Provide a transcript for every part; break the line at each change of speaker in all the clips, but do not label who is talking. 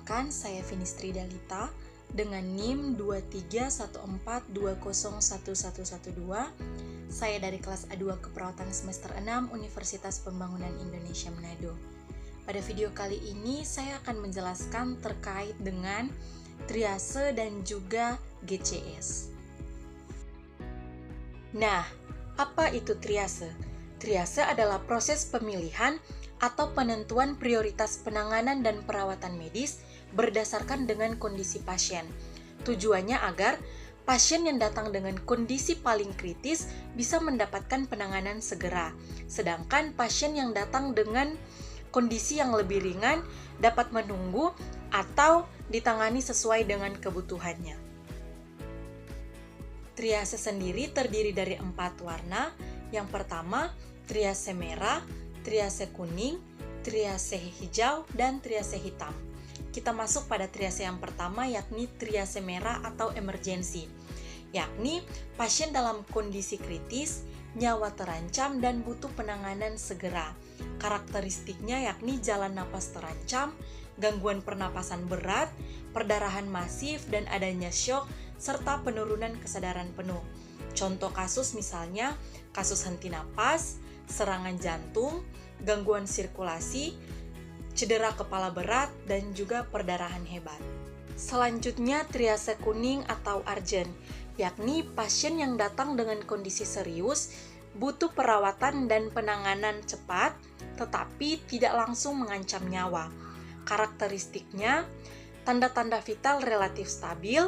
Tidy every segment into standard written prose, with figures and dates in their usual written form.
Perkenalkan, saya Finistri Dalita dengan NIM 2314201112. Saya dari kelas A2 Keperawatan semester 6 Universitas Pembangunan Indonesia Manado. Pada video kali ini saya akan menjelaskan terkait dengan triase dan juga GCS. Nah, apa itu triase? Triase adalah proses pemilihan atau penentuan prioritas penanganan dan perawatan medis berdasarkan dengan kondisi pasien. Tujuannya agar pasien yang datang dengan kondisi paling kritis bisa mendapatkan penanganan segera, sedangkan pasien yang datang dengan kondisi yang lebih ringan dapat menunggu atau ditangani sesuai dengan kebutuhannya. Triase sendiri terdiri dari 4 warna. Yang pertama, triase merah, triase kuning, triase hijau, dan triase hitam. Kita masuk pada triase yang pertama, yakni triase merah atau emergensi, yakni pasien dalam kondisi kritis, nyawa terancam, dan butuh penanganan segera. Karakteristiknya yakni jalan napas terancam, gangguan pernapasan berat, perdarahan masif, dan adanya syok, serta penurunan kesadaran penuh. Contoh kasus misalnya, kasus henti napas, serangan jantung, gangguan sirkulasi, cedera kepala berat, dan juga perdarahan hebat. Selanjutnya, triase kuning atau urgent, yakni pasien yang datang dengan kondisi serius, butuh perawatan dan penanganan cepat, tetapi tidak langsung mengancam nyawa. Karakteristiknya, tanda-tanda vital relatif stabil,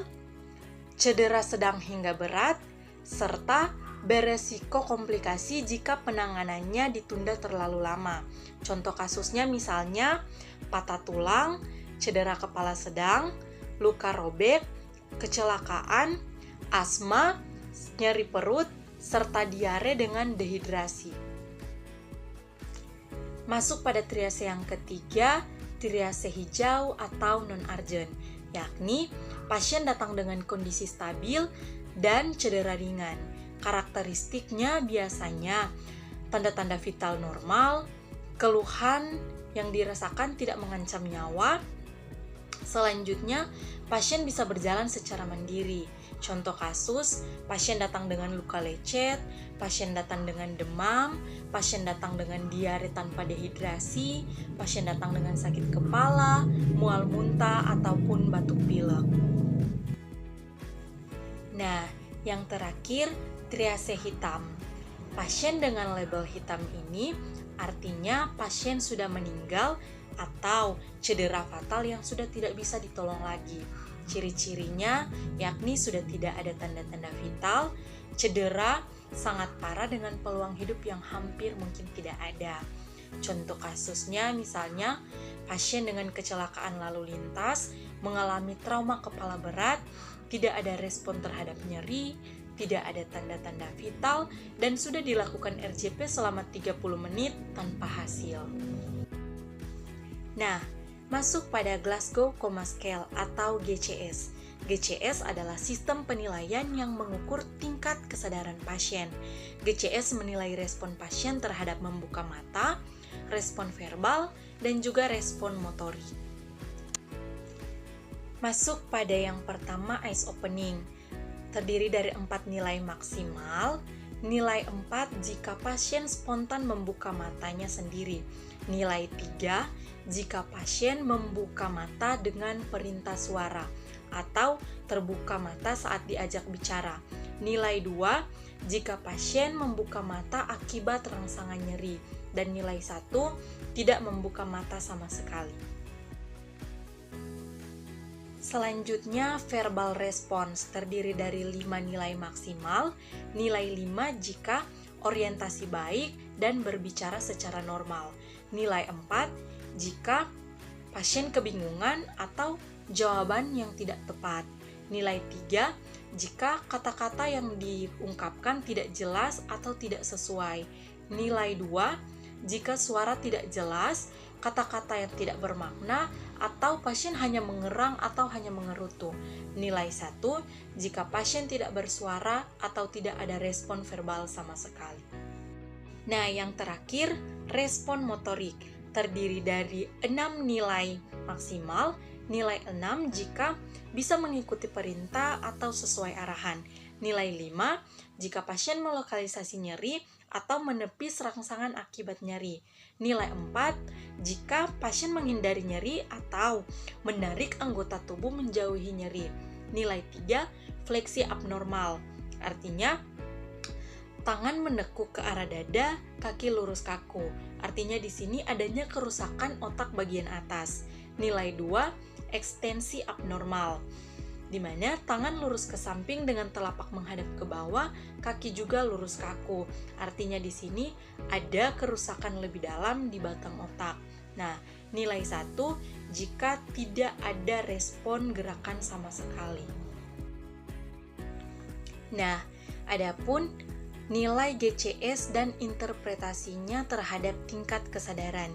cedera sedang hingga berat, serta beresiko komplikasi jika penanganannya ditunda terlalu lama. Contoh kasusnya misalnya patah tulang, cedera kepala sedang, luka robek, kecelakaan, asma, nyeri perut, serta diare dengan dehidrasi. Masuk pada triase yang ketiga, triase hijau atau non-urgent, yakni pasien datang dengan kondisi stabil dan cedera ringan. Karakteristiknya biasanya tanda-tanda vital normal, keluhan yang dirasakan tidak mengancam nyawa. Selanjutnya, pasien bisa berjalan secara mandiri. Contoh kasus, pasien datang dengan luka lecet, pasien datang dengan demam, pasien datang dengan diare tanpa dehidrasi, pasien datang dengan sakit kepala, mual muntah, ataupun batuk pilek. Nah, yang terakhir, triase hitam. Pasien dengan label hitam ini artinya pasien sudah meninggal atau cedera fatal yang sudah tidak bisa ditolong lagi. Ciri-cirinya yakni sudah tidak ada tanda-tanda vital, cedera sangat parah dengan peluang hidup yang hampir mungkin tidak ada. Contoh kasusnya misalnya pasien dengan kecelakaan lalu lintas, mengalami trauma kepala berat, tidak ada respon terhadap nyeri, tidak ada tanda-tanda vital, dan sudah dilakukan RJP selama 30 menit tanpa hasil. Nah, masuk pada Glasgow Coma Scale atau GCS. GCS adalah sistem penilaian yang mengukur tingkat kesadaran pasien. GCS menilai respon pasien terhadap membuka mata, respon verbal, dan juga respon motorik. Masuk pada yang pertama, eyes opening. Terdiri dari 4 nilai maksimal. Nilai 4 jika pasien spontan membuka matanya sendiri. Nilai 3 jika pasien membuka mata dengan perintah suara atau terbuka mata saat diajak bicara. Nilai 2 jika pasien membuka mata akibat rangsangan nyeri. Dan nilai 1 tidak membuka mata sama sekali. Selanjutnya, verbal response terdiri dari 5 nilai maksimal, nilai 5 jika orientasi baik dan berbicara secara normal, nilai 4 jika pasien kebingungan atau jawaban yang tidak tepat, nilai 3 jika kata-kata yang diungkapkan tidak jelas atau tidak sesuai, nilai 2 jika suara tidak jelas, kata-kata yang tidak bermakna, atau pasien hanya mengerang atau hanya mengerutu. Nilai 1 jika pasien tidak bersuara atau tidak ada respon verbal sama sekali. Nah, yang terakhir, respon motorik terdiri dari 6 nilai maksimal, Nilai 6 jika bisa mengikuti perintah atau sesuai arahan. Nilai 5 jika pasien melokalisasi nyeri atau menepis rangsangan akibat nyeri. Nilai 4 jika pasien menghindari nyeri atau menarik anggota tubuh menjauhi nyeri. Nilai 3 fleksi abnormal. Artinya tangan menekuk ke arah dada, kaki lurus kaku. Artinya di sini adanya kerusakan otak bagian atas. Nilai 2, ekstensi abnormal, di mana tangan lurus ke samping dengan telapak menghadap ke bawah, kaki juga lurus kaku. Artinya di sini ada kerusakan lebih dalam di batang otak. Nah, nilai 1 jika tidak ada respon gerakan sama sekali. Nah, adapun nilai GCS dan interpretasinya terhadap tingkat kesadaran.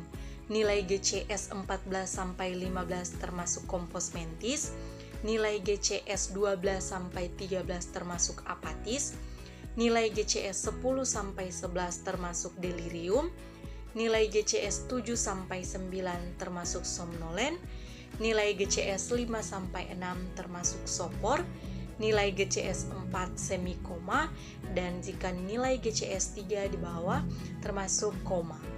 Nilai GCS 14-15 termasuk kompos mentis, nilai GCS 12-13 termasuk apatis, nilai GCS 10-11 termasuk delirium, nilai GCS 7-9 termasuk somnolen, nilai GCS 5-6 termasuk sopor, nilai GCS 4 semikoma, dan jika nilai GCS 3 di bawah termasuk koma.